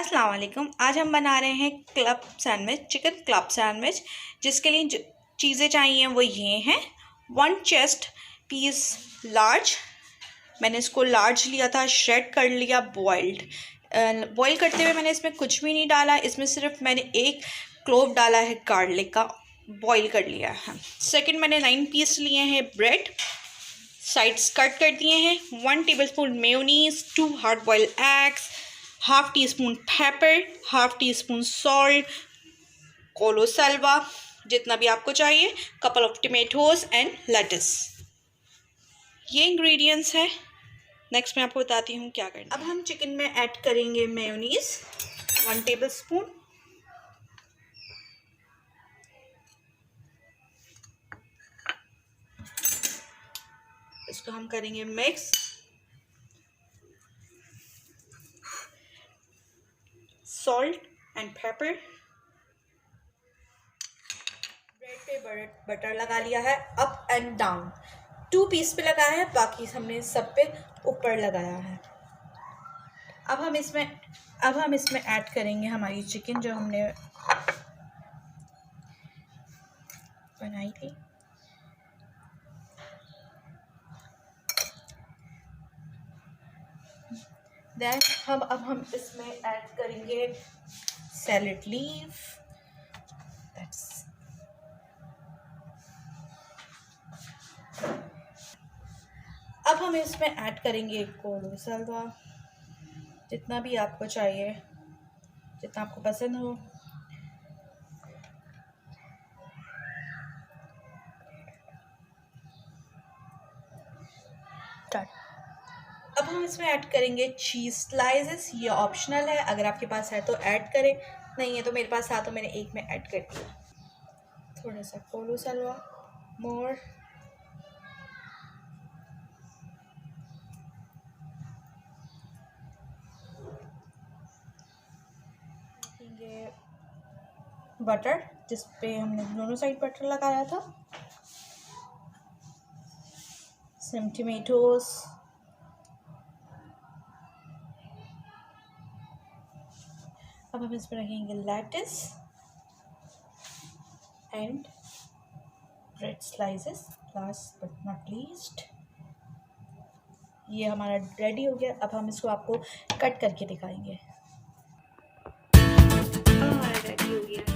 अस्सलाम वालेकुम। आज हम बना रहे हैं club sandwich, chicken club sandwich. जिसके लिए जो चीज़ें चाहिए वो ये हैं। 1 चेस्ट पीस लार्ज, मैंने इसको लार्ज लिया था, श्रेड कर लिया, बॉइल्ड। बॉईल करते हुए मैंने इसमें कुछ भी नहीं डाला, इसमें सिर्फ मैंने 1 क्लोव डाला है गार्लिक का, बॉईल कर लिया है। सेकंड, मैंने 9 पीस लिए हैं ब्रेड, साइड्स कट कर दिए हैं। 1 tablespoon mayonnaise, 2 hard boiled eggs, half tea spoon pepper, half tea spoon salt, coleslaw जितना भी आपको चाहिए, couple of tomatoes and lettuce. ये इंग्रेडिएंट्स है। नेक्स्ट मैं आपको बताती हूँ क्या करना। अब हम चिकन में ऐड करेंगे मेयोनीज 1 टेबलस्पून, इसको हम करेंगे mix. Salt and paper, bread पे बटर लगा लिया है, अप एंड डाउन 2 पीस पे लगाया है, बाकी हमने सब पे ऊपर लगाया है। अब हम इसमें ऐड करेंगे हमारी चिकन जो हमने बनाई थी। अब हम इसमें ऐड करेंगे सैलेड लीफ, अब हम इसमें ऐड करेंगे कोलो सल्वा, जितना भी आपको चाहिए, जितना आपको पसंद हो। अब हम इसमें ऐड करेंगे चीज़ स्लाइसेस। ये ऑप्शनल है, अगर आपके पास है तो ऐड करें, नहीं है तो मेरे पास था तो मैंने एक में ऐड कर दिया। थोड़ा सा कोलो सल्वा मोर, बटर जिस पे हमने दोनों साइड बटर लगाया था, सम टमेटोज, अब हम इसमें रखेंगे lettuce and bread slices. Last but not least, ये हमारा रेडी हो गया। अब हम इसको आपको कट करके दिखाएंगे। हमारा रेडी हो गया।